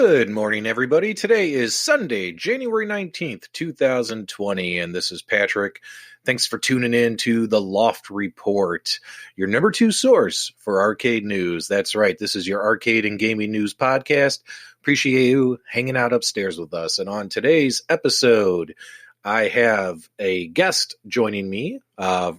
Good morning, everybody. Today is Sunday, January 19th, 2020, and this is Patrick. Thanks for tuning in to the Loft Report, your number 2 source for arcade news. That's right, this is your arcade and gaming news podcast. Appreciate you hanging out upstairs with us. And on today's episode, I have a guest joining me,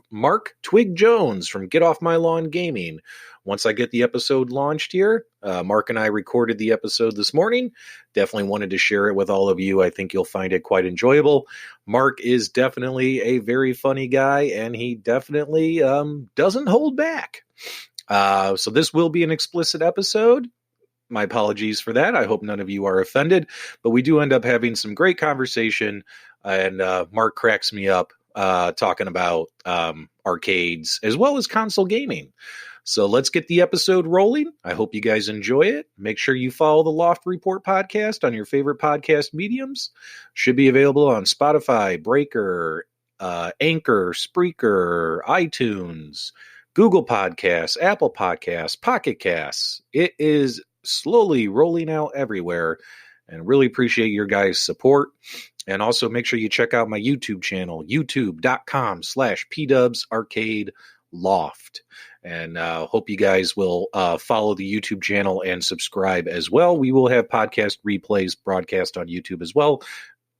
Mark Twig Jones from GetOffMyLawn Gaming. Once I get the episode launched here, Mark and I recorded the episode this morning. Definitely wanted to share it with all of you. I think you'll find it quite enjoyable. Mark is definitely a very funny guy, and he definitely doesn't hold back. So this will be an explicit episode. My apologies for that. I hope none of you are offended. But we do end up having some great conversation, and Mark cracks me up talking about arcades as well as console gaming. So let's get the episode rolling. I hope you guys enjoy it. Make sure you follow the Loft Report Podcast on your favorite podcast mediums. Should be available on Spotify, Breaker, Anchor, Spreaker, iTunes, Google Podcasts, Apple Podcasts, Pocket Casts. It is slowly rolling out everywhere, and really appreciate your guys' support. And also make sure you check out my YouTube channel, youtube.com/pdubsarcadeloft. And hope you guys will follow the YouTube channel and subscribe as well. We will have podcast replays broadcast on YouTube as well.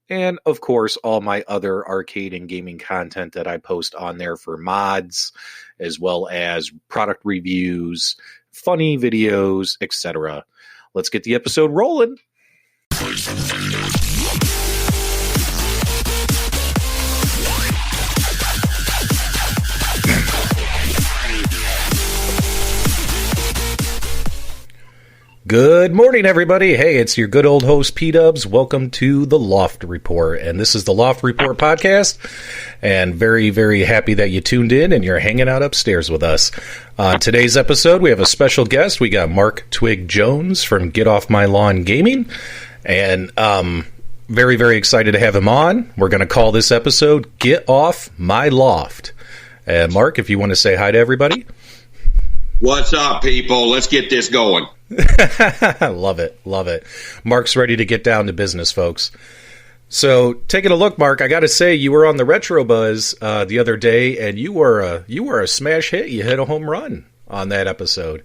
And, of course, all my other arcade and gaming content that I post on there for mods, as well as product reviews, funny videos, etc. Let's get the episode rolling. Good morning, everybody. Hey, it's your good old host, P-Dubs. Welcome to the Loft Report. And this is the Loft Report Podcast. And very, very happy that you tuned in and you're hanging out upstairs with us. Today's episode, we have a special guest. We got Mark Twig Jones from GetOffMyLawn Gaming. And very, very excited to have him on. We're going to call this episode Get Off My Loft. And Mark, if you want to say hi to everybody. What's up, people? Let's get this going. Love it. Love it. Mark's ready to get down to business, folks. So taking a look, Mark, I got to say you were on the Retro Buzz the other day, and you were a smash hit. You hit a home run on that episode.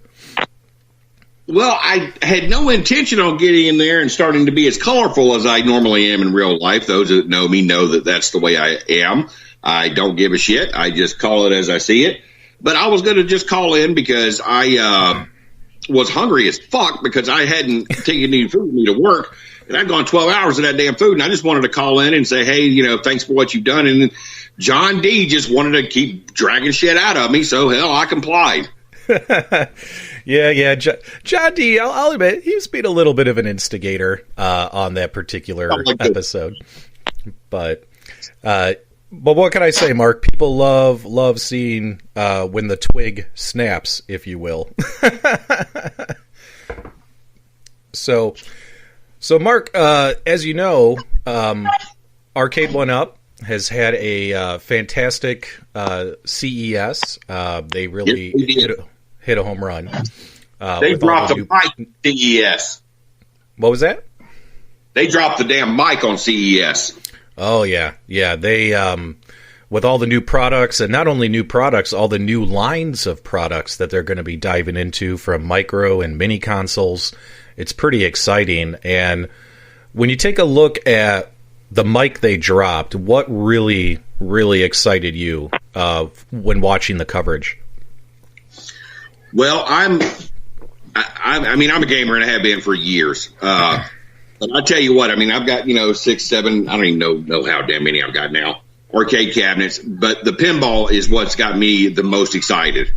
Well, I had no intention on getting in there and starting to be as colorful as I normally am in real life. Those that know me know that that's the way I am. I don't give a shit. I just call it as I see it. But I was going to just call in because I was hungry as fuck because I hadn't taken any food with me to work. And I'd gone 12 hours of that damn food. And I just wanted to call in and say, hey, thanks for what you've done. And John D just wanted to keep dragging shit out of me. So, hell, I complied. Yeah. John D, I'll admit, he's been a little bit of an instigator on that particular episode. But what can I say, Mark? People love seeing when the twig snaps, if you will. So Mark, as you know, Arcade 1-Up has had a fantastic CES. They really hit a home run. They dropped the mic on CES. What was that? They dropped the damn mic on CES. Oh, yeah. They, with all the new products, and not only new products, all the new lines of products that they're going to be diving into from micro and mini consoles, it's pretty exciting. And when you take a look at the mic they dropped, what really, really excited you when watching the coverage? Well, I'm a gamer and I have been for years. But I'll tell you what, I've got, 6, 7, I don't even know how damn many I've got now, arcade cabinets. But the pinball is what's got me the most excited.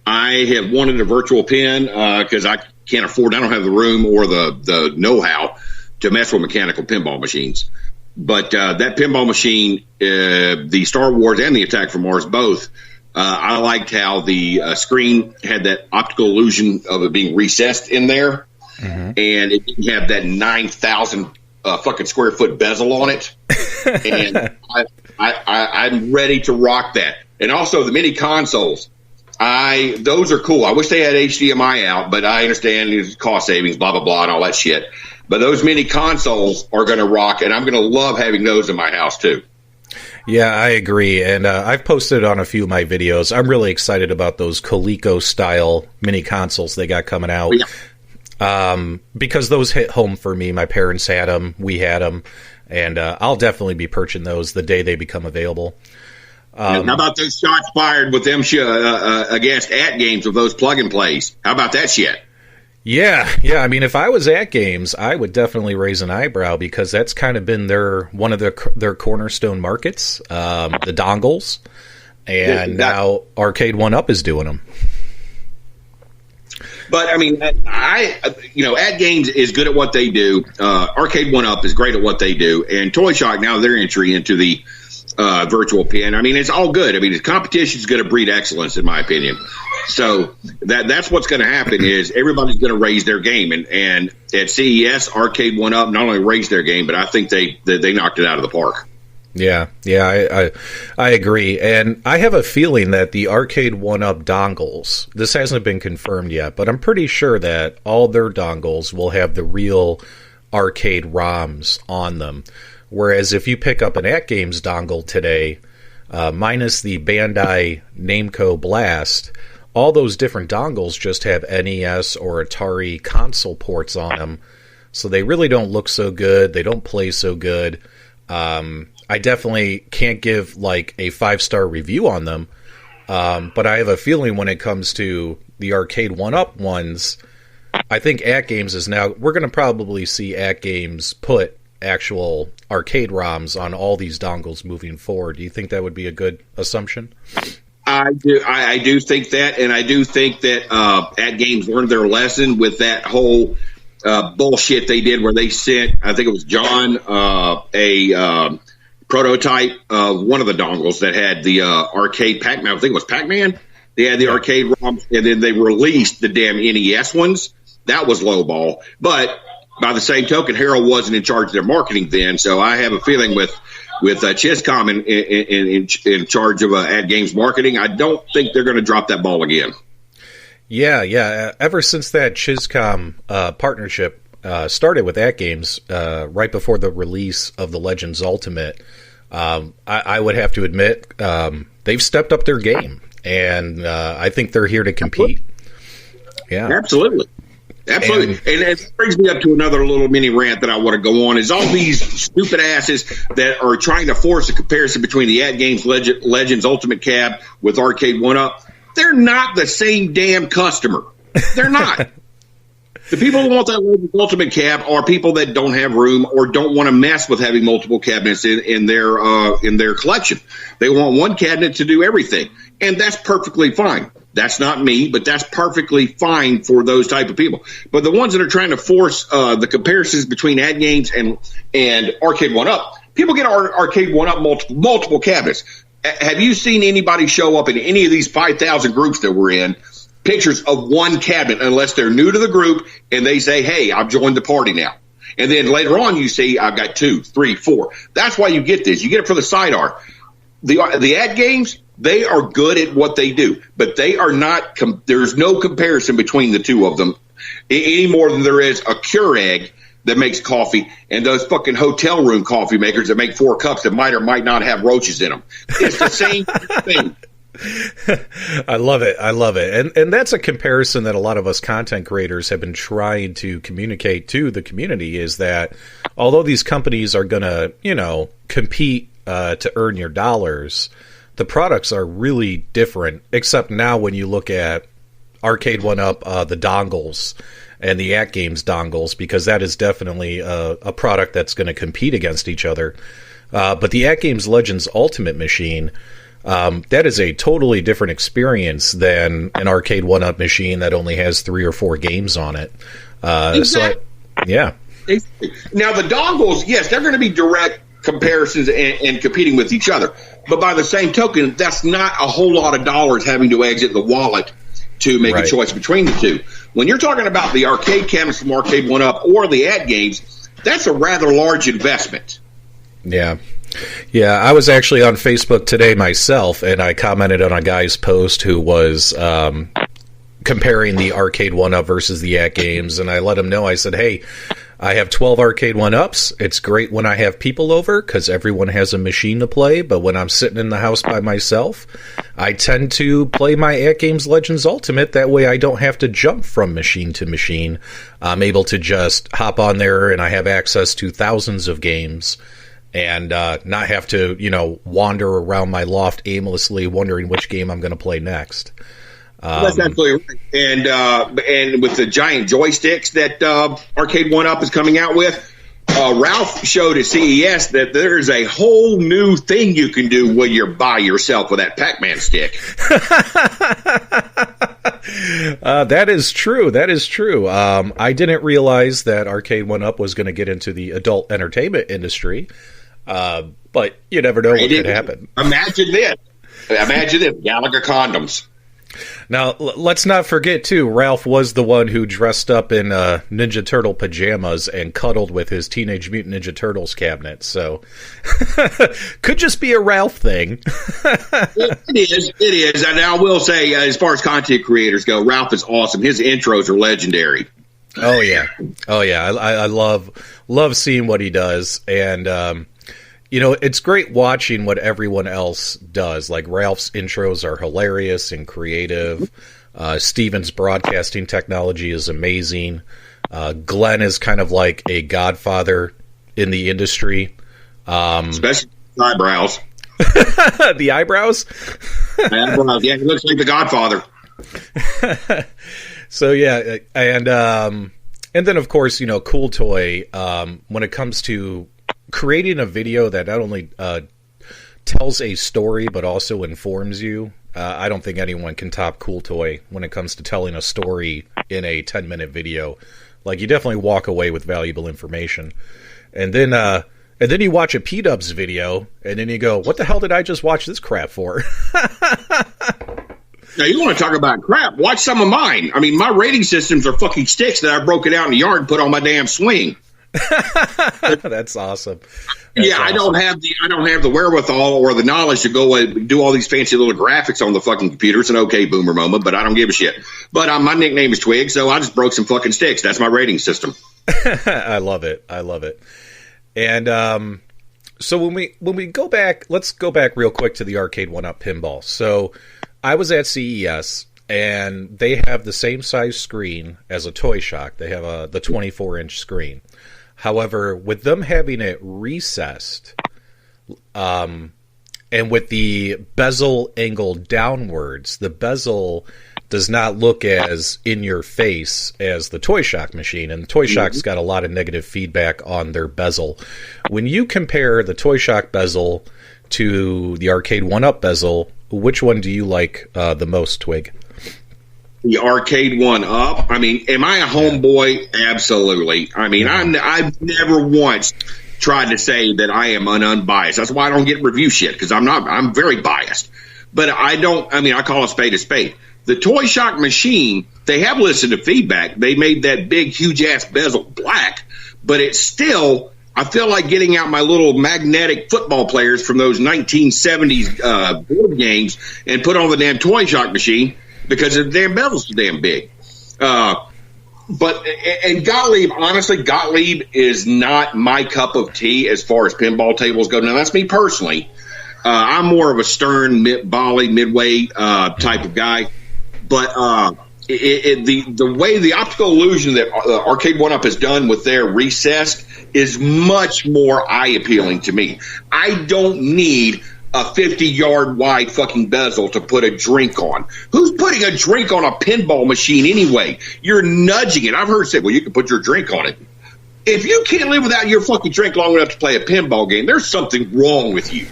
I have wanted a virtual pin because I can't afford, I don't have the room or the know-how to mess with mechanical pinball machines. But that pinball machine, the Star Wars and the Attack from Mars both, I liked how the screen had that optical illusion of it being recessed in there. Mm-hmm. And it didn't have that 9,000 fucking square foot bezel on it. And I'm ready to rock that. And also the mini consoles. Those are cool. I wish they had HDMI out, but I understand it's cost savings, blah, blah, blah, and all that shit. But those mini consoles are going to rock, and I'm going to love having those in my house, too. Yeah, I agree. And I've posted on a few of my videos. I'm really excited about those Coleco-style mini consoles they got coming out. Yeah. Because those hit home for me. My parents had them. We had them. And I'll definitely be purchasing those the day they become available. How about those shots fired with them against AtGames with those plug-and-plays? How about that shit? Yeah. I mean, if I was AtGames, I would definitely raise an eyebrow because that's kind of been one of their cornerstone markets, the dongles, and now Arcade 1-Up is doing them. But I mean, AtGames is good at what they do. Arcade 1-Up is great at what they do, and Toy Shock now their entry into the virtual pin. I mean, it's all good. I mean, the competition is going to breed excellence, in my opinion. So that's what's going to happen is everybody's going to raise their game, and at CES, Arcade 1-Up not only raised their game, but I think they knocked it out of the park. Yeah, I agree, and I have a feeling that the Arcade 1-Up dongles, this hasn't been confirmed yet, but I'm pretty sure that all their dongles will have the real arcade ROMs on them. Whereas if you pick up an AtGames dongle today, minus the Bandai Namco Blast, all those different dongles just have NES or Atari console ports on them, so they really don't look so good. They don't play so good. I definitely can't give like a 5-star review on them, but I have a feeling when it comes to the Arcade 1-Up ones, I think AtGames is now, we're going to probably see AtGames put actual arcade ROMs on all these dongles moving forward. Do you think that would be a good assumption? I do think that, and I do think that AtGames learned their lesson with that whole bullshit they did where they sent, I think it was John, a prototype of one of the dongles that had the arcade Pac-Man. I think it was Pac-Man. They had the arcade ROMs, and then they released the damn NES ones. That was lowball. But by the same token, Harold wasn't in charge of their marketing then, so I have a feeling with Chiscom in charge of AtGames marketing, I don't think they're going to drop that ball again. Yeah. Ever since that Chiscom partnership started with AtGames, right before the release of the Legends Ultimate, I would have to admit they've stepped up their game, and I think they're here to compete. Yeah, absolutely. And it brings me up to another little mini rant that I want to go on, is all these stupid asses that are trying to force a comparison between the AtGames Legends Ultimate Cab with Arcade 1-Up. They're not the same damn customer. They're not. The people who want that Legends Ultimate Cab are people that don't have room or don't want to mess with having multiple cabinets in their collection. They want one cabinet to do everything, and that's perfectly fine. That's not me, but that's perfectly fine for those type of people. But the ones that are trying to force the comparisons between AtGames and Arcade 1-Up, people get Arcade 1-Up multiple cabinets. Have you seen anybody show up in any of these 5,000 groups that we're in, pictures of one cabinet, unless they're new to the group and they say, hey, I've joined the party now. And then later on you see, I've got 2, 3, 4. That's why you get this. You get it for the side art. The AtGames, they are good at what they do, but they are not. There's no comparison between the two of them any more than there is a Keurig that makes coffee and those fucking hotel room coffee makers that make 4 cups that might or might not have roaches in them. It's the same thing. I love it. And that's a comparison that a lot of us content creators have been trying to communicate to the community, is that although these companies are going to, compete to earn your dollars, the products are really different, except now when you look at Arcade 1-Up, the dongles, and the AtGames dongles, because that is definitely a product that's going to compete against each other. But the AtGames Legends Ultimate machine, that is a totally different experience than an Arcade 1-Up machine that only has 3 or 4 games on it. Yeah. Now, the dongles, yes, they're going to be direct comparisons and competing with each other. But by the same token, that's not a whole lot of dollars having to exit the wallet to make a choice between the two. When you're talking about the arcade cabinets from Arcade 1-Up or the AtGames, that's a rather large investment. Yeah. Yeah, I was actually on Facebook today myself, and I commented on a guy's post who was comparing the Arcade 1-Up versus the AtGames, and I let him know, I said, hey, I have 12 Arcade 1-Ups. It's great when I have people over because everyone has a machine to play, but when I'm sitting in the house by myself, I tend to play my AtGames Legends Ultimate. That way I don't have to jump from machine to machine. I'm able to just hop on there, and I have access to thousands of games and not have to, wander around my loft aimlessly wondering which game I'm going to play next. That's absolutely right. And with the giant joysticks that Arcade 1-Up is coming out with, Ralph showed at CES that there's a whole new thing you can do when you're by yourself with that Pac-Man stick. That is true. That is true. I didn't realize that Arcade 1-Up was going to get into the adult entertainment industry, but you never know what could happen. Imagine this. Gallagher condoms. Now, let's not forget, too, Ralph was the one who dressed up in Ninja Turtle pajamas and cuddled with his Teenage Mutant Ninja Turtles cabinet. So, could just be a Ralph thing. It is. And I will say, as far as content creators go, Ralph is awesome. His intros are legendary. Oh, yeah. I love seeing what he does. And, it's great watching what everyone else does. Like, Ralph's intros are hilarious and creative. Steven's broadcasting technology is amazing. Glenn is kind of like a godfather in the industry. Especially eyebrows. The eyebrows? Eyebrows, yeah, he looks like the godfather. So, yeah, and then, of course, Cool Toy, when it comes to creating a video that not only tells a story but also informs you, I don't think anyone can top Cool Toy when it comes to telling a story in a 10-minute video. Like, you definitely walk away with valuable information. And then you watch a P-Dubs video, and then you go, what the hell did I just watch this crap for? Now, you want to talk about crap? Watch some of mine. I mean, my rating systems are fucking sticks that I broke it out in the yard and put on my damn swing. That's awesome. Awesome. I don't have the wherewithal or the knowledge to go and do all these fancy little graphics on the fucking computer. It's an okay boomer moment, but I don't give a shit. But my nickname is Twig, so I just broke some fucking sticks. That's my rating system. I love it. And so when we go back, let's go back real quick to the Arcade 1-Up pinball. So I was at CES, and they have the same size screen as a Toy Shock. They have the 24-inch screen. However, with them having it recessed, and with the bezel angled downwards, the bezel does not look as in your face as the Toy Shock machine, and the Toy Shock's got a lot of negative feedback on their bezel. When you compare the Toy Shock bezel to the Arcade 1-Up bezel, which one do you like the most, Twig? The Arcade 1-Up. I mean, am I a homeboy? Absolutely. I mean, I've never once tried to say that I am unbiased. That's why I don't get review shit, because I'm not. I'm very biased. But I call a spade a spade. The Toy Shock machine, they have listened to feedback. They made that big, huge-ass bezel black, but it's still, I feel like getting out my little magnetic football players from those 1970s board games and put on the damn Toy Shock machine, because the damn bezel's so damn big. But Gottlieb, honestly, Gottlieb is not my cup of tea as far as pinball tables go. Now, that's me personally. I'm more of a stern, midway type of guy. But the way the optical illusion that Arcade 1-Up has done with their recessed is much more eye-appealing to me. I don't need a 50-yard wide fucking bezel to put a drink on. Who's putting a drink on a pinball machine anyway? You're nudging it. I've heard say, well, you can put your drink on it. If you can't live without your fucking drink long enough to play a pinball game, there's something wrong with you.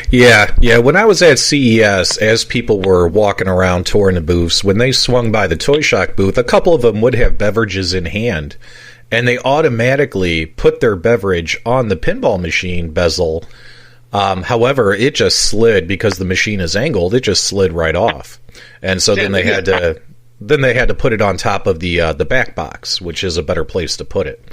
Yeah. When I was at CES, as people were walking around touring the booths, when they swung by the Toy Shock booth, a couple of them would have beverages in hand, and they automatically put their beverage on the pinball machine bezel. However, it just slid because the machine is angled. It just slid right off, and so then they had to put it on top of the back box, which is a better place to put it.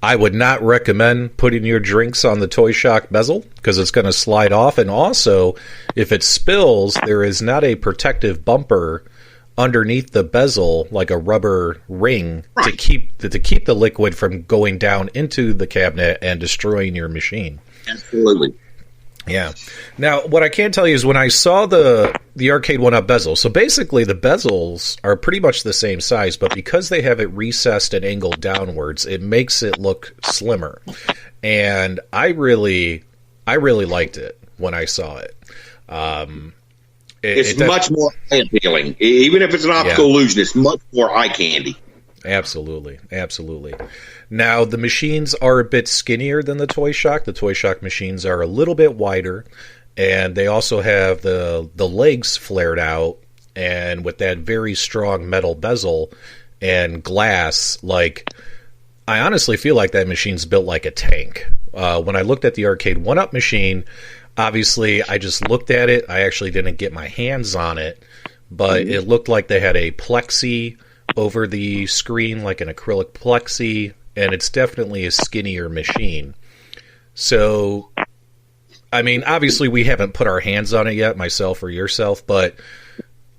I would not recommend putting your drinks on the Toy Shock bezel because it's going to slide off. And also, if it spills, there is not a protective bumper underneath the bezel, like a rubber ring, to keep the liquid from going down into the cabinet and destroying your machine. Absolutely. Yeah. Now, what I can tell you is when I saw the Arcade 1-Up bezel, so basically the bezels are pretty much the same size, but because they have it recessed and angled downwards, it makes it look slimmer. And I really liked it when I saw it. It's much more eye-appealing. Even if it's an optical illusion, it's much more eye candy. Absolutely. Absolutely. Now, the machines are a bit skinnier than the Toy Shock. The Toy Shock machines are a little bit wider, and they also have the legs flared out, and with that very strong metal bezel and glass, like, I honestly feel like that machine's built like a tank. When I looked at the Arcade 1-Up machine, obviously, I just looked at it. I actually didn't get my hands on it, but it looked like they had a plexi over the screen, like an acrylic plexi, and it's definitely a skinnier machine. So, I mean, obviously we haven't put our hands on it yet, myself or yourself, but,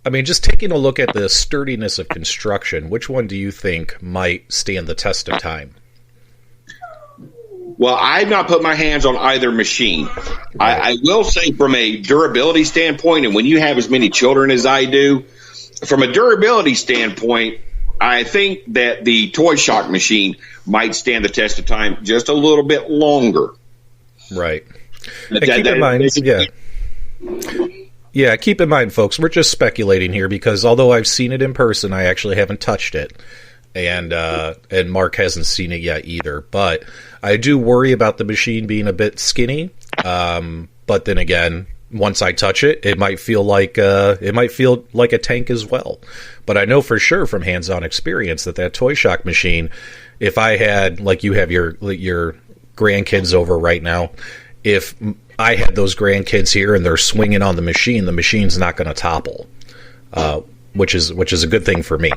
I mean, just taking a look at the sturdiness of construction, which one do you think might stand the test of time? Well, I've not put my hands on either machine. I will say from a durability standpoint, and when you have as many children as I do, from a durability standpoint, I think that the Toy Shock machine might stand the test of time just a little bit longer. Right. And keep in mind, yeah, keep in mind, folks, we're just speculating here because although I've seen it in person, I actually haven't touched it. And Mark hasn't seen it yet either. But I do worry about the machine being a bit skinny. But then again, once I touch it, it might feel like a tank as well. But I know for sure from hands-on experience that Toy Shock machine, if I had, like you have your grandkids over right now, if I had those grandkids here and they're swinging on the machine's not going to topple, which is a good thing for me.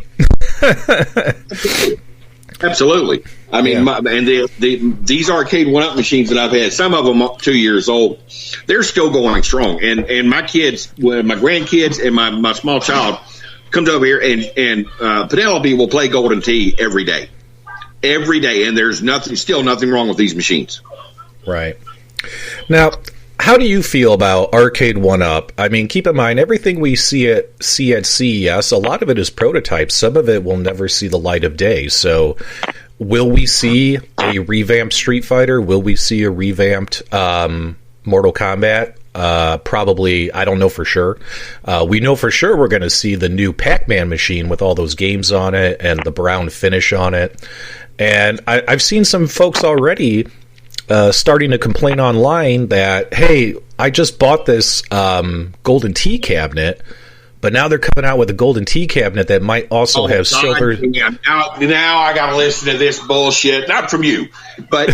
Absolutely. I mean, these Arcade 1-Up machines that I've had, some of them up 2 years old, they're still going strong. And my kids, my grandkids and my small child comes over here and Penelope will play Golden Tee every day. Every day. And there's still nothing wrong with these machines. Right. Now, how do you feel about Arcade 1-Up? I mean, keep in mind, everything we see at CES, a lot of it is prototypes. Some of it will never see the light of day. So will we see a revamped Street Fighter? Will we see a revamped Mortal Kombat? Probably, I don't know for sure. We know for sure we're going to see the new Pac-Man machine with all those games on it and the brown finish on it. And I've seen some folks already starting to complain online that, hey, I just bought this Golden Tee cabinet, but now they're coming out with a Golden Tee cabinet that might also have silver. Yeah. Now I got to listen to this bullshit. Not from you, but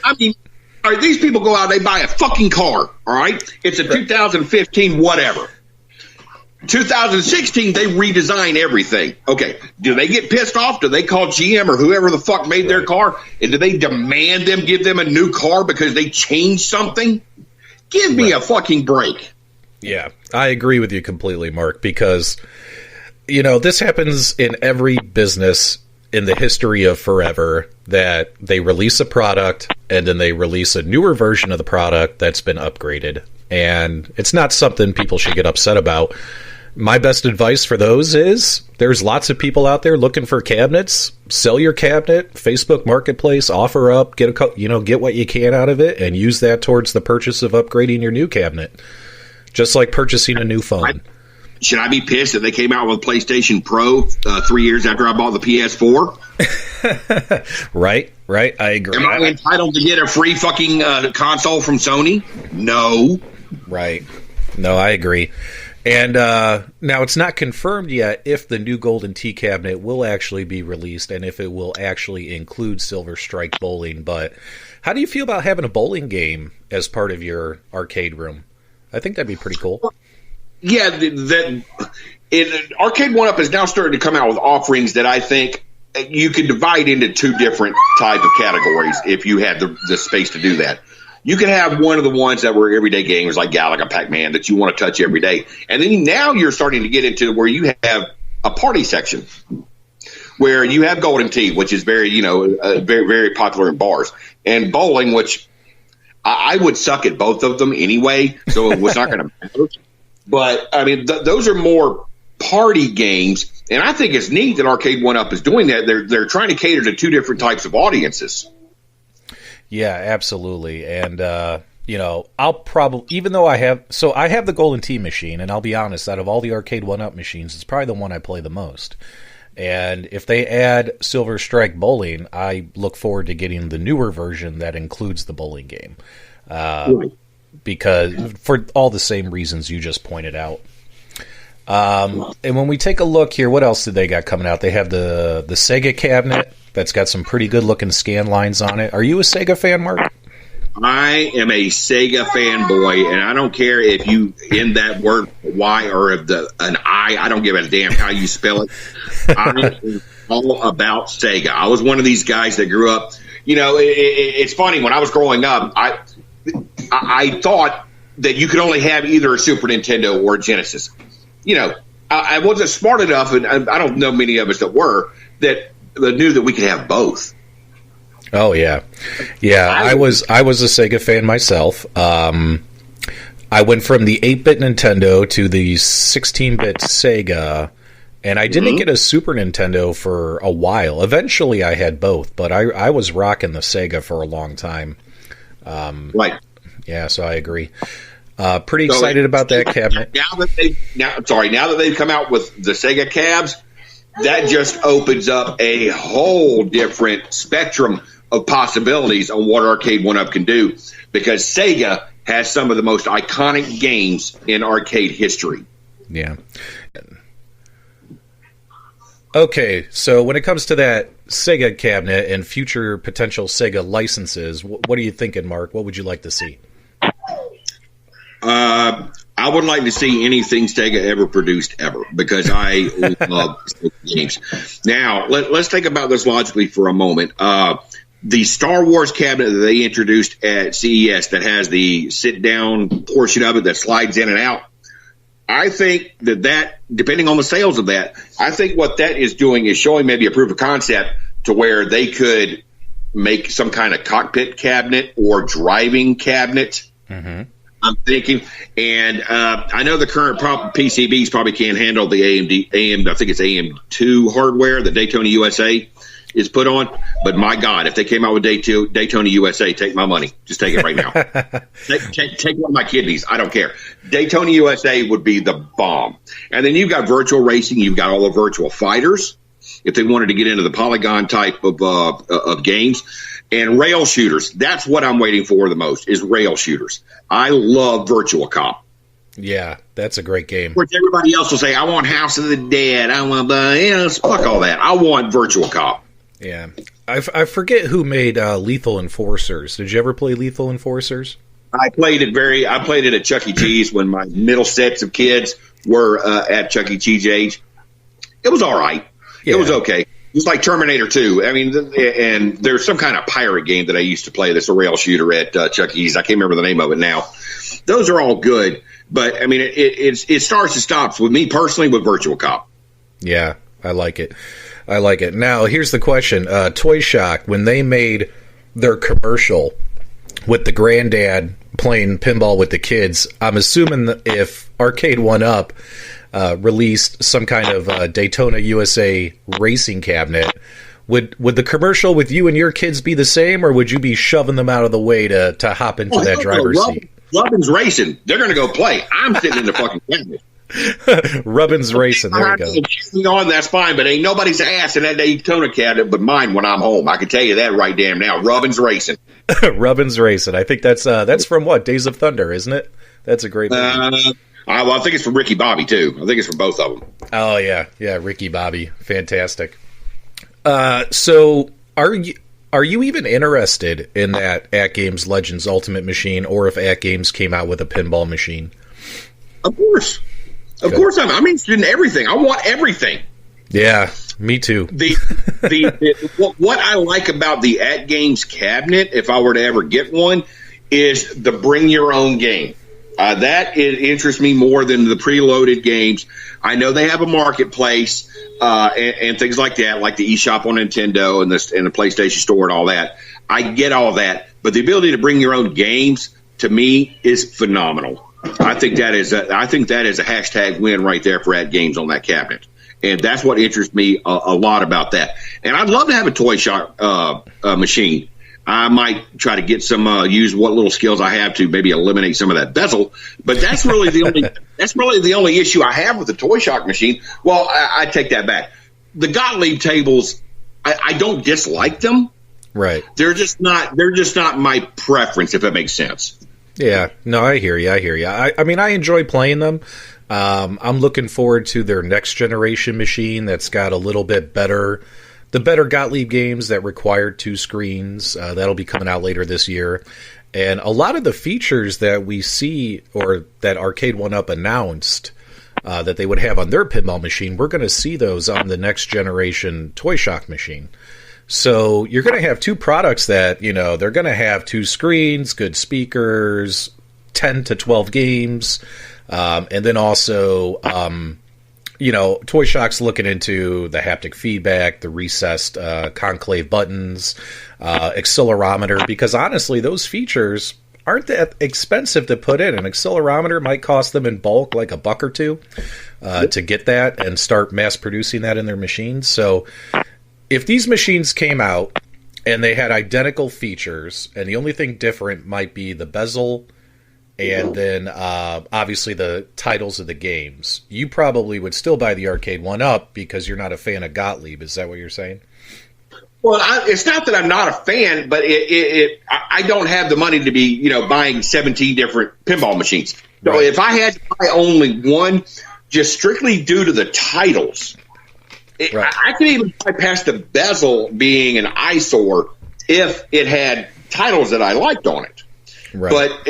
I mean, all right, these people go out, they buy a fucking car, all right? It's a 2015 whatever. 2016, they redesign everything. Okay, do they get pissed off? Do they call GM or whoever the fuck made their car? And do they demand them give them a new car because they changed something? Give me a fucking break. Yeah, I agree with you completely, Mark, because, you know, this happens in every business in the history of forever, that they release a product and then they release a newer version of the product that's been upgraded. And it's not something people should get upset about. My best advice for those is there's lots of people out there looking for cabinets. Sell your cabinet, Facebook Marketplace, offer up, get what you can out of it, and use that towards the purchase of upgrading your new cabinet. Just like purchasing a new phone. Should I be pissed that they came out with PlayStation Pro 3 years after I bought the PS4? Right. I agree. Am I entitled to get a free fucking console from Sony? No. Right. No, I agree. And now it's not confirmed yet if the new Golden Tee cabinet will actually be released and if it will actually include Silver Strike bowling. But how do you feel about having a bowling game as part of your arcade room? I think that'd be pretty cool. Yeah, Arcade 1-Up is now starting to come out with offerings that I think you could divide into two different type of categories if you had the space to do that. You could have one of the ones that were everyday games like Galaga, Pac-Man that you want to touch every day. And then now you're starting to get into where you have a party section where you have Golden Tee, which is very, very, very popular in bars, and bowling, which I would suck at both of them anyway, so it was not going to matter. But, I mean, those are more party games, and I think it's neat that Arcade 1-Up is doing that. They're trying to cater to two different types of audiences. Yeah, absolutely. And, I'll probably, even though I have the Golden Tee machine, and I'll be honest, out of all the Arcade 1-Up machines, it's probably the one I play the most. And if they add Silver Strike Bowling, I look forward to getting the newer version that includes the bowling game. Right. Because for all the same reasons you just pointed out. And when we take a look here, what else did they got coming out? They have the Sega cabinet that's got some pretty good looking scan lines on it. Are you a Sega fan, Mark? I am a Sega fanboy, and I don't care if you end that word Y or if an I don't give a damn how you spell it. I am all about Sega. I was one of these guys that grew up. It's funny, when I was growing up, I thought that you could only have either a Super Nintendo or a Genesis. I wasn't smart enough, and I don't know many of us that were, that knew that we could have both. Oh yeah. I was a Sega fan myself. I went from the 8-bit Nintendo to the 16-bit Sega, and I didn't get a Super Nintendo for a while. Eventually, I had both, but I was rocking the Sega for a long time. Right. Yeah, so I agree. Pretty excited about that cabinet. Now that they've come out with the Sega cabs, that just opens up a whole different spectrum of possibilities on what Arcade 1-Up can do, because Sega has some of the most iconic games in arcade history. Yeah. Okay, so when it comes to that Sega cabinet and future potential Sega licenses, what are you thinking, Mark? What would you like to see? I would like to see anything Sega ever produced ever, because I love Sega games. Now, let's think about this logically for a moment. The Star Wars cabinet that they introduced at CES that has the sit-down portion of it that slides in and out, I think that depending on the sales of that, I think what that is doing is showing maybe a proof of concept to where they could make some kind of cockpit cabinet or driving cabinet. Mm-hmm. I'm thinking, and I know the current PCBs probably can't handle the I think it's AM2 hardware that Daytona USA is put on. But my God, if they came out with Daytona USA, take my money. Just take it right now. take one of my kidneys. I don't care. Daytona USA would be the bomb. And then you've got virtual racing. You've got all the virtual fighters, if they wanted to get into the polygon type of games. And rail shooters. That's what I'm waiting for the most, is rail shooters. I love Virtual Cop. Yeah, that's a great game. Which everybody else will say, I want House of the Dead. I want fuck all that. I want Virtual Cop. Yeah. I forget who made Lethal Enforcers. Did you ever play Lethal Enforcers? I played it at Chuck E. Cheese when my middle sets of kids were at Chuck E. Cheese age. It was all right. Yeah. It was okay. It's like Terminator 2. I mean, and there's some kind of pirate game that I used to play that's a rail shooter at Chuck E. Cheese. I can't remember the name of it now. Those are all good. But, I mean, it starts and stops with me personally with Virtual Cop. Yeah, I like it. Now, here's the question. Toy Shock, when they made their commercial with the granddad playing pinball with the kids, I'm assuming that if Arcade 1-Up released some kind of Daytona USA racing cabinet, would the commercial with you and your kids be the same, or would you be shoving them out of the way to hop into that driver's seat? Rubbin's racing. They're going to go play. I'm sitting in the fucking cabinet. Rubbin's racing. There you go. On, that's fine, but ain't nobody's ass in that Daytona cabinet but mine when I'm home. I can tell you that right damn now. Rubbin's racing. Rubbin's racing. I think that's from what? Days of Thunder, isn't it? That's a great movie. I think it's from Ricky Bobby, too. I think it's from both of them. Oh, yeah. Yeah, Ricky Bobby. Fantastic. So, are you even interested in that AtGames Legends Ultimate Machine, or if AtGames came out with a pinball machine? Of course. Of course I'm interested in everything. I want everything. Yeah. Me too. What I like about the AtGames cabinet, if I were to ever get one, is the bring your own game. That interests me more than the preloaded games. I know they have a marketplace and things like that, like the eShop on Nintendo and the PlayStation Store and all that. I get all that, but the ability to bring your own games to me is phenomenal. I think that is a hashtag win right there for AtGames on that cabinet, and that's what interests me a lot about that. And I'd love to have a Toy Shock machine. I might try to get some use what little skills I have to maybe eliminate some of that bezel, but that's really the only issue I have with the Toy Shock machine. Well, I take that back. The Gottlieb tables, I don't dislike them. Right. They're just not my preference, if that makes sense. Yeah, no, I hear you. I mean, I enjoy playing them. I'm looking forward to their next generation machine that's got a little bit better, the better Gottlieb games that require 2 screens. That'll be coming out later this year. And a lot of the features that we see, or that Arcade 1-Up announced that they would have on their pinball machine, we're going to see those on the next generation Toy Shock machine. So you're going to have 2 products that, they're going to have 2 screens, good speakers, 10 to 12 games, and then also, Toy Shock's looking into the haptic feedback, the recessed concave buttons, accelerometer, because honestly, those features aren't that expensive to put in. An accelerometer might cost them in bulk like $1 or $2 to get that and start mass producing that in their machines. So if these machines came out and they had identical features, and the only thing different might be the bezel and then obviously the titles of the games, you probably would still buy the Arcade 1-Up because you're not a fan of Gottlieb. Is that what you're saying? Well, it's not that I'm not a fan, but I don't have the money to be, buying 17 different pinball machines. So Right. if I had to buy only one, just strictly due to the titles, Right. I could even bypass the bezel being an eyesore if it had titles that I liked on it. Right. But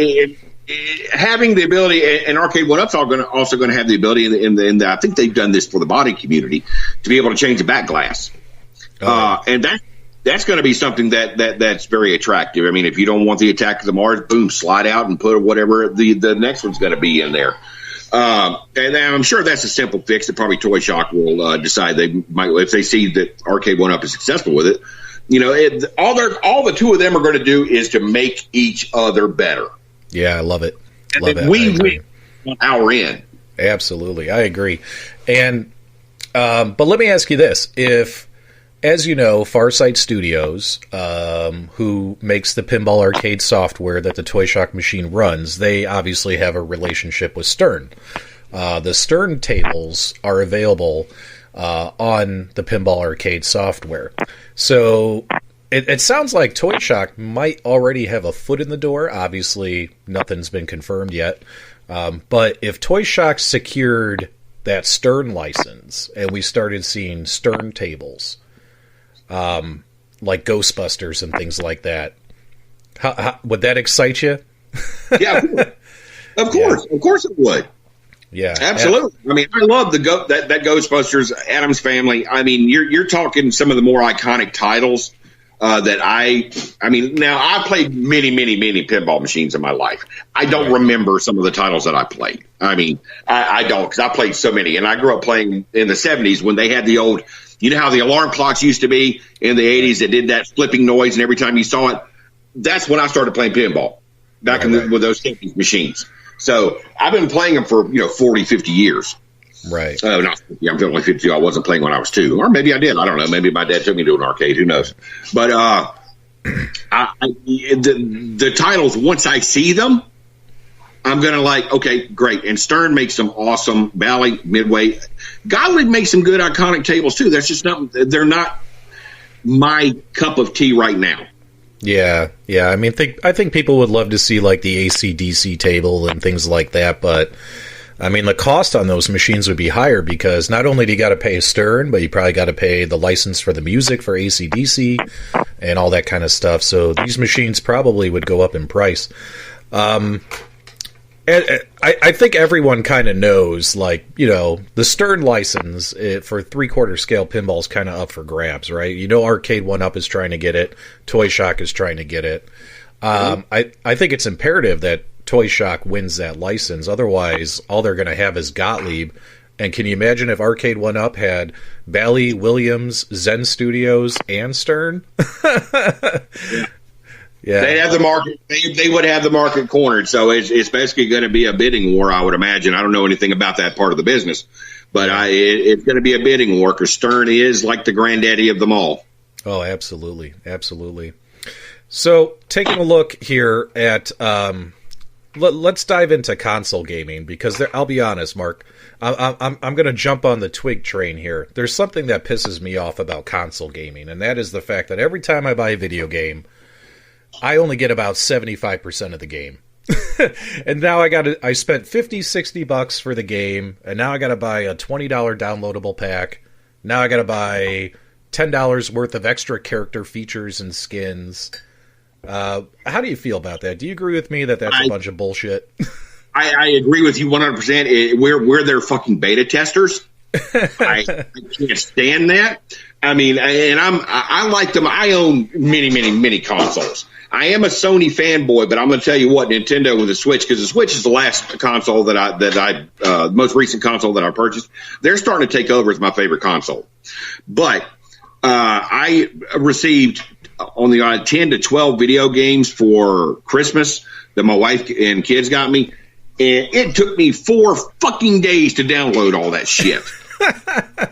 having the ability, and Arcade 1-Up's also going to have the ability, and I think they've done this for the body community, to be able to change the back glass. And that's going to be something that's very attractive. I mean, if you don't want the Attack of the Mars, boom, slide out and put whatever the next one's going to be in there. And I'm sure that's a simple fix that probably Toy Shock will decide they might, if they see that Arcade 1-Up is successful with it. All the 2 of them are going to do is to make each other better. Yeah, I love it. We win on our end. Absolutely, I agree. And but let me ask you this: if, as you know, Farsight Studios, who makes the pinball arcade software that the Toy Shock machine runs, they obviously have a relationship with Stern. The Stern tables are available on the pinball arcade software. So it sounds like Toy Shock might already have a foot in the door. Obviously, nothing's been confirmed yet. But if Toy Shock secured that Stern license and we started seeing Stern tables, like Ghostbusters and things like that, how would that excite you? Yeah, of course it would. Yeah, absolutely. I mean, I love that Ghostbusters, Addams Family. I mean, you're talking some of the more iconic titles that I mean, now I played many pinball machines in my life. I don't remember some of the titles that I played. I mean, I don't, because I played so many, and I grew up playing in the 70s when they had the old, how the alarm clocks used to be in the 80s that did that flipping noise, and every time you saw it, that's when I started playing pinball back with those 50s machines. So I've been playing them for 40, 50 years. Right. Not 50. I'm only 52. I wasn't playing when I was 2, or maybe I did. I don't know. Maybe my dad took me to an arcade. Who knows? But the titles, once I see them, I'm gonna okay, great. And Stern makes some awesome Bally, Midway. Gottlieb makes some good iconic tables too. That's just not. They're not my cup of tea right now. Yeah. I mean, I think people would love to see like the AC/DC table and things like that, but I mean, the cost on those machines would be higher because not only do you got to pay Stern, but you probably got to pay the license for the music for AC/DC and all that kind of stuff. So these machines probably would go up in price. And I think everyone kind of knows, like, you know, the Stern license for 3/4 scale pinball is kind of up for grabs, right? You know, Arcade 1-Up is trying to get it. Toy Shock is trying to get it. I think it's imperative that Toy Shock wins that license. Otherwise, all they're going to have is Gottlieb. And can you imagine if Arcade 1-Up had Bally, Williams, Zen Studios, and Stern? Yeah, they have the market. They would have the market cornered. So it's basically going to be a bidding war, I would imagine. I don't know anything about that part of the business, but it's going to be a bidding war because Stern is like the granddaddy of them all. Oh, absolutely, absolutely. So taking a look here at, let's dive into console gaming because I'll be honest, Mark. I'm going to jump on the Twig train here. There's something that pisses me off about console gaming, and that is the fact that every time I buy a video game, I only get about 75% of the game. And now I spent $50-$60 for the game, and now I got to buy a $20 downloadable pack. Now I got to buy $10 worth of extra character features and skins. How do you feel about that? Do you agree with me that that's a bunch of bullshit? I agree with you 100%. We're their fucking beta testers. I can't stand that. I mean, and I like them. I own many consoles. I am a Sony fanboy, but I'm going to tell you what, Nintendo with the Switch, because the Switch is the last console that most recent console that I purchased. They're starting to take over as my favorite console. But I received on the 10 to 12 video games for Christmas that my wife and kids got me, and it took me 4 fucking days to download all that shit. I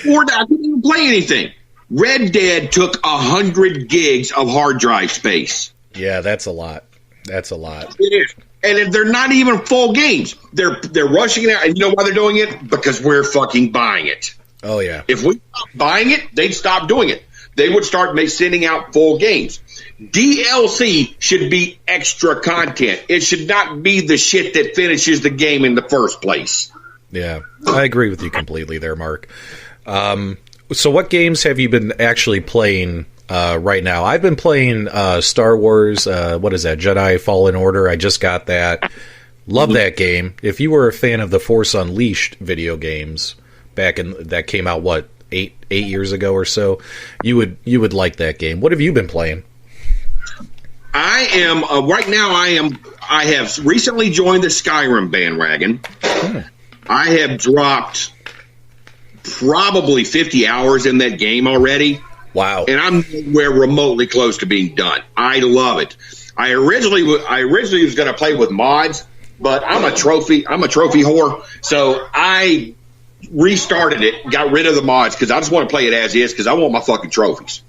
couldn't even play anything. Red Dead took 100 gigs of hard drive space. Yeah, that's a lot. That's a lot. It is. And they're not even full games. They're rushing it out. And you know why they're doing it? Because we're fucking buying it. Oh, yeah. If we stopped buying it, they'd stop doing it. They would start sending out full games. DLC should be extra content. It should not be the shit that finishes the game in the first place. Yeah, I agree with you completely there, Mark. So what games have you been actually playing right now? I've been playing Star Wars, what is that, Jedi Fallen Order. I just got that. Love that game. If you were a fan of the Force Unleashed video games that came out, what, 8 years ago or so, you would like that game. What have you been playing? I am right now. I have recently joined the Skyrim bandwagon. I have dropped probably 50 hours in that game already. Wow! And I'm nowhere remotely close to being done. I love it. I originally was going to play with mods, but I'm a trophy whore, so I restarted it, got rid of the mods because I just want to play it as is because I want my fucking trophies.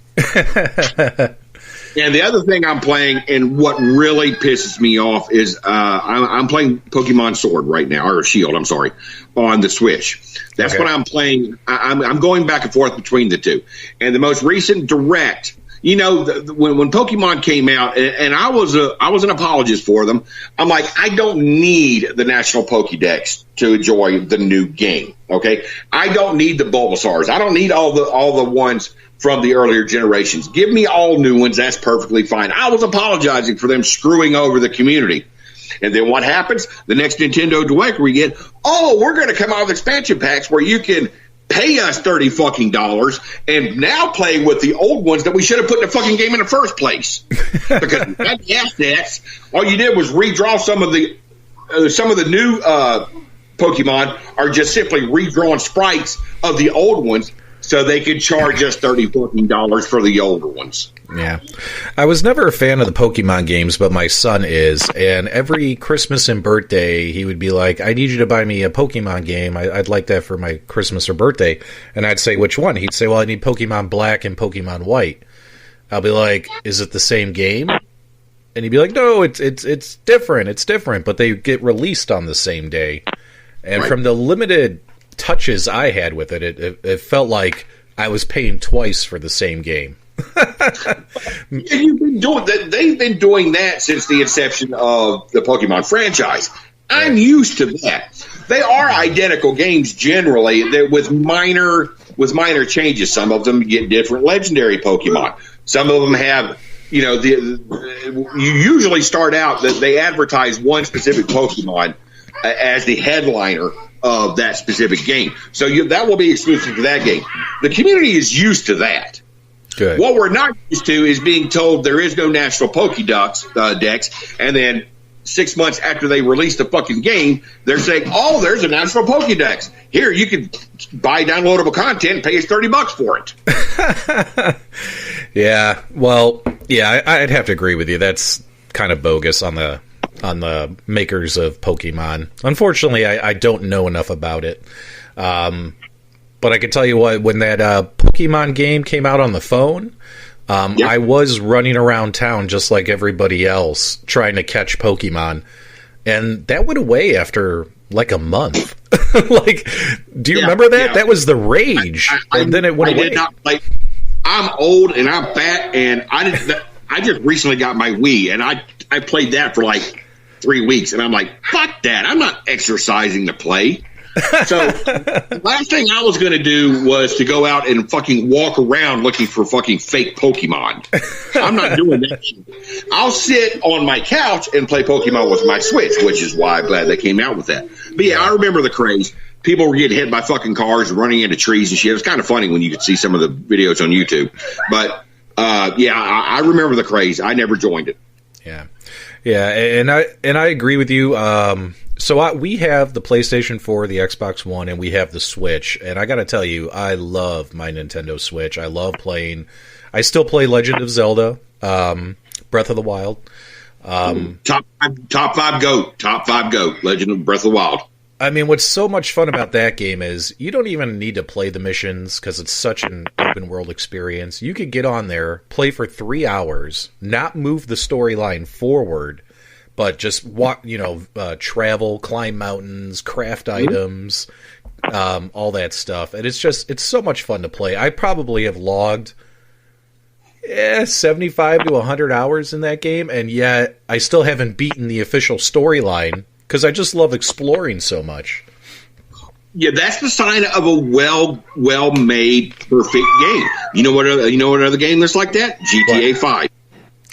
And the other thing I'm playing, and what really pisses me off, is I'm playing Pokemon Sword right now, or Shield, I'm sorry, on the Switch. That's what I'm playing. I'm going back and forth between the two. And the most recent Direct, you know, when Pokemon came out, and I was an apologist for them, I'm like, I don't need the National Pokédex to enjoy the new game, okay? I don't need the Bulbasaurs. I don't need all the ones from the earlier generations. Give me all new ones. That's perfectly fine. I was apologizing for them screwing over the community. And then what happens? The next Nintendo Direct we get, we're going to come out with expansion packs where you can pay us $30 fucking and now play with the old ones that we should have put in the fucking game in the first place. Because that assets, all you did was redraw some of the new Pokemon are just simply redrawn sprites of the old ones, so they could charge us $30 fucking for the older ones. Yeah. I was never a fan of the Pokemon games, but my son is. And every Christmas and birthday, he would be like, I need you to buy me a Pokemon game. I'd like that for my Christmas or birthday. And I'd say, which one? He'd say, well, I need Pokemon Black and Pokemon White. I'll be like, is it the same game? And he'd be like, no, it's different. It's different. But they get released on the same day. And from the limited touches I had with it, it felt like I was paying twice for the same game. They've been doing that since the inception of the Pokemon franchise. I'm used to that. They are identical games generally, with minor changes. Some of them get different legendary Pokemon. Some of them have you know, you usually start out that they advertise one specific Pokemon as the headliner of that specific game. So that will be exclusive to that game. The community is used to that. Good. What we're not used to is being told there is no National Pokédex, Dex, and then 6 months after they release the fucking game, they're saying, "Oh, there's a National Pokédex. Here, you can buy downloadable content and pay us $30 for it." Yeah, well, yeah, I'd have to agree with you. That's kind of bogus on the makers of Pokemon. Unfortunately, I don't know enough about it. But I can tell you what, when that Pokemon game came out on the phone, yep. I was running around town just like everybody else trying to catch Pokemon. And that went away after like a month. Like, do you remember that? Yeah. That was the rage. And then it went away. I'm old and I'm fat, and I just recently got my Wii, and I played that for like 3 weeks, and I'm like, fuck that. I'm not exercising to play. So the last thing I was going to do was to go out and fucking walk around looking for fucking fake Pokemon. I'm not doing that shit. I'll sit on my couch and play Pokemon with my Switch, which is why I'm glad they came out with that. But yeah, I remember the craze. People were getting hit by fucking cars, running into trees and shit. It was kind of funny when you could see some of the videos on YouTube. But yeah, I remember the craze. I never joined it. Yeah, and I agree with you. So we have the PlayStation 4, the Xbox One, and we have the Switch. And I got to tell you, I love my Nintendo Switch. I love playing. I still play Legend of Zelda, Breath of the Wild. Top five GOAT. Legend of Breath of the Wild. I mean, what's so much fun about that game is you don't even need to play the missions because it's such an open world experience. You could get on there, play for 3 hours, not move the storyline forward, but just walk, travel, climb mountains, craft items, all that stuff. And it's so much fun to play. I probably have logged 75 to 100 hours in that game, and yet I still haven't beaten the official storyline. Because I just love exploring so much. Yeah, that's the sign of a well-made, perfect game. You know what other game that's like that? GTA 5.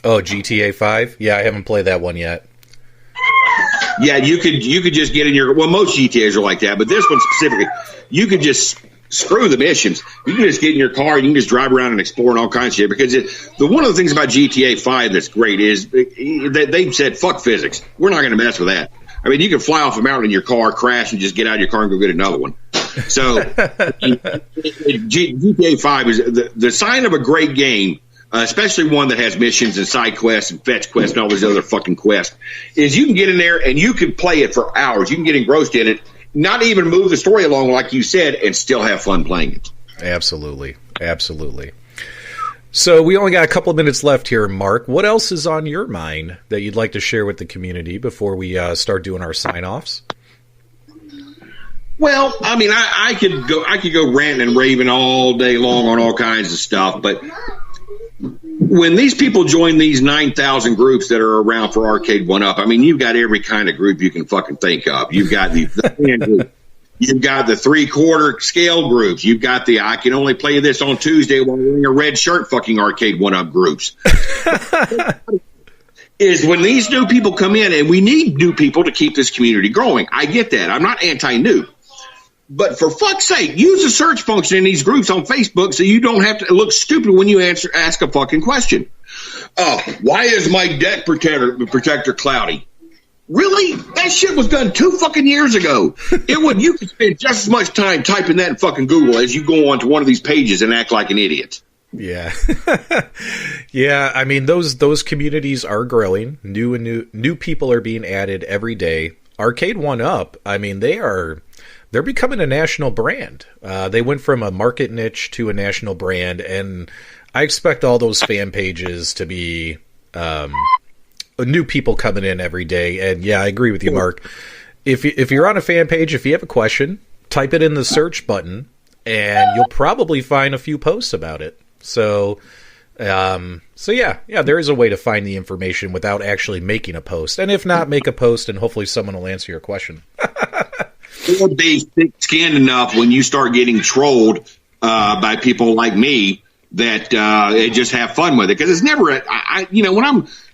Oh, GTA 5? Yeah, I haven't played that one yet. Yeah, you could just get in most GTAs are like that, but this one specifically, you could just screw the missions. You can just get in your car and you can just drive around and explore and all kinds of shit. Because one of the things about GTA 5 that's great is they've said, fuck physics. We're not going to mess with that. I mean, you can fly off a mountain in your car, crash, and just get out of your car and go get another one. So GTA 5 is the sign of a great game, especially one that has missions and side quests and fetch quests and all these other fucking quests, is you can get in there and you can play it for hours. You can get engrossed in it, not even move the story along like you said, and still have fun playing it. Absolutely. So we only got a couple of minutes left here, Mark. What else is on your mind that you'd like to share with the community before we start doing our sign-offs? Well, I mean, I could go ranting and raving all day long on all kinds of stuff, but when these people join these 9,000 groups that are around for Arcade 1-Up, I mean, you've got every kind of group you can fucking think of. You've got the fan group. You've got the 3/4 scale groups. You've got the I can only play this on Tuesday while wearing a red shirt fucking Arcade 1-Up groups. Is when these new people come in, and we need new people to keep this community growing. I get that. I'm not anti-new. But for fuck's sake, use the search function in these groups on Facebook so you don't have to look stupid when you ask a fucking question. Why is my deck protector cloudy? Really? That shit was done 2 fucking years ago. You could spend just as much time typing that in fucking Google as you go onto one of these pages and act like an idiot. Yeah. Yeah, I mean those communities are growing. New people are being added every day. Arcade 1-Up, I mean they're becoming a national brand. They went from a market niche to a national brand, and I expect all those fan pages to be new people coming in every day. And yeah, I agree with you, Mark. If you're on a fan page, if you have a question, type it in the search button, and you'll probably find a few posts about it. So yeah, there is a way to find the information without actually making a post. And if not, make a post, and hopefully someone will answer your question. Or be thick-skinned enough when you start getting trolled by people like me that just have fun with it, because it's never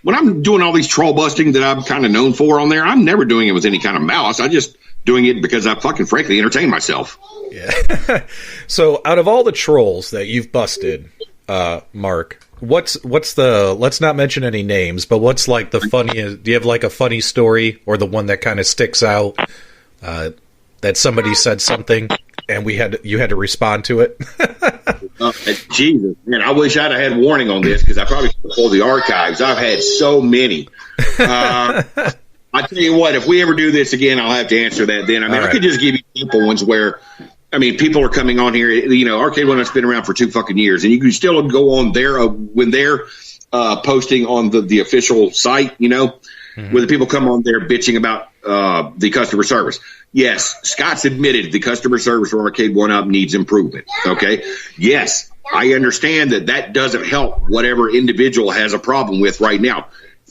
when I'm doing all these troll busting that I'm kind of known for on there, I'm never doing it with any kind of malice. I just doing it because I fucking frankly entertain myself. Yeah. So out of all the trolls that you've busted, Mark, what's the, let's not mention any names, but what's like the funniest? Do you have like a funny story, or the one that kind of sticks out, that somebody said something and you had to respond to it? Jesus, man, I wish I'd have had warning on this, because I probably should have pulled the archives. I've had so many. I tell you what, if we ever do this again, I'll have to answer that then. I mean, I could just give you simple ones where, I mean, people are coming on here. Arcade One has been around for 2 fucking years, and you can still go on there when they're posting on the official site, where the people come on there bitching about the customer service. Yes, Scott's admitted the customer service for Arcade One Up needs improvement. Okay, yes, I understand that doesn't help whatever individual has a problem with right now.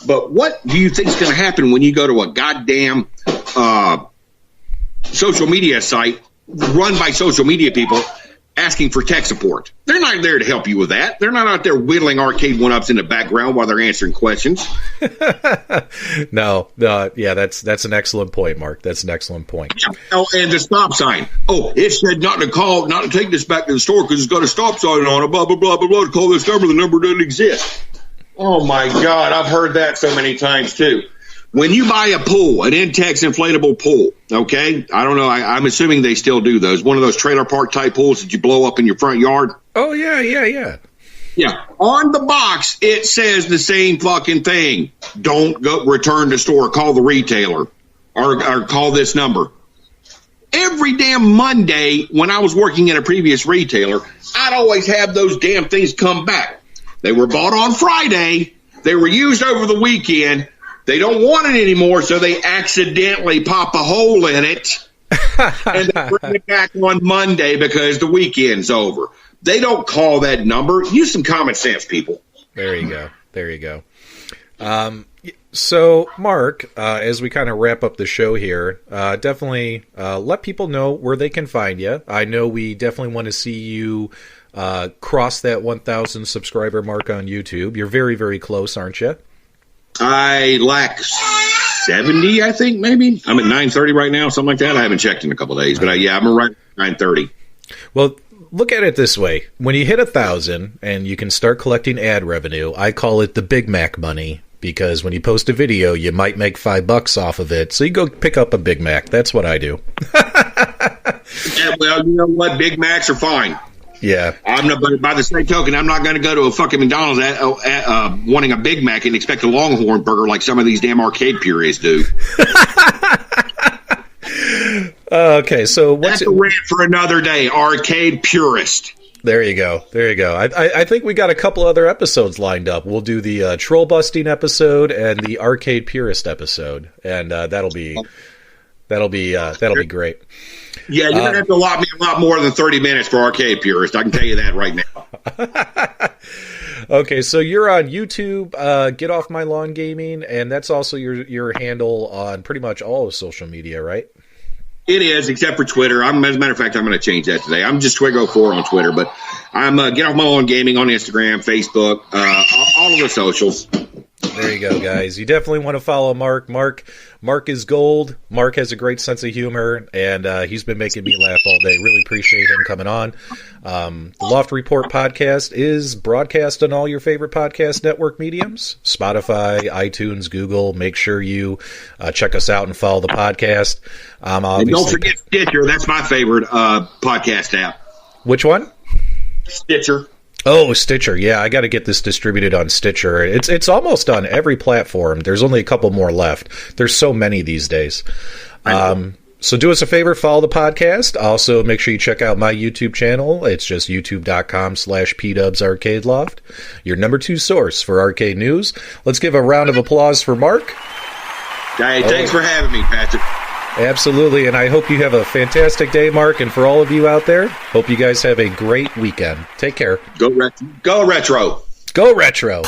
But what do you think is going to happen when you go to a goddamn social media site run by social media people asking for tech support? They're not there to help you with that. They're not out there whittling Arcade One-Ups in the background while they're answering questions. No, yeah, that's an excellent point, Mark. That's an excellent point. Oh, and the stop sign. Oh, it said not to take this back to the store because it's got a stop sign on it, blah, blah, blah, blah, blah, to call this number. The number doesn't exist. Oh, my God. I've heard that so many times, too. When you buy a pool, an Intex inflatable pool, okay? I don't know. I'm assuming they still do those. One of those trailer park type pools that you blow up in your front yard. Oh, yeah. Yeah. On the box, it says the same fucking thing. Don't go return to store. Call the retailer or call this number. Every damn Monday when I was working at a previous retailer, I'd always have those damn things come back. They were bought on Friday. They were used over the weekend. They don't want it anymore, so they accidentally pop a hole in it and they bring it back on Monday because the weekend's over. They don't call that number. Use some common sense, people. There you go. So, Mark, as we kind of wrap up the show here, definitely let people know where they can find you. I know we definitely want to see you cross that 1,000 subscriber mark on YouTube. You're very, very close, aren't you? I lack 70, I think, maybe. I'm at 930 right now, something like that. I haven't checked in a couple of days, but I'm around 930. Well, look at it this way. When you hit 1,000 and you can start collecting ad revenue, I call it the Big Mac money, because when you post a video, you might make $5 off of it. So you go pick up a Big Mac. That's what I do. Yeah, well, you know what? Big Macs are fine. Yeah. But by the same token, I'm not going to go to a fucking McDonald's wanting a Big Mac and expect a Longhorn burger like some of these damn arcade purists do. Okay, so that's a rant for another day. Arcade purist. There you go. I think we got a couple other episodes lined up. We'll do the troll busting episode and the arcade purist episode, and that'll be great. Yeah, you're going to have to allot me a lot more than 30 minutes for arcade purist. I can tell you that right now. Okay, so you're on YouTube, GetOffMyLawn Gaming, and that's also your handle on pretty much all of social media, right? It is, except for Twitter. As a matter of fact, I'm going to change that today. I'm just Twig04 on Twitter, but I'm GetOffMyLawn Gaming on Instagram, Facebook, all of the socials. There you go, guys. You definitely want to follow Mark. Mark is gold. Mark has a great sense of humor, and he's been making me laugh all day. Really appreciate him coming on. The Loft Report Podcast is broadcast on all your favorite podcast network mediums, Spotify, iTunes, Google. Make sure you check us out and follow the podcast. And don't forget Stitcher. That's my favorite podcast app. Which one? Stitcher. Oh, Stitcher. Yeah, I got to get this distributed on Stitcher. It's almost on every platform. There's only a couple more left. There's so many these days. So do us a favor, follow the podcast. Also, make sure you check out my YouTube channel. It's just youtube.com/PDubsArcadeLoft, your number 2 source for arcade news. Let's give a round of applause for Mark. Hey, thanks for having me, Patrick. Absolutely, and I hope you have a fantastic day, Mark, and for all of you out there, hope you guys have a great weekend. Take care. Go retro. Go retro.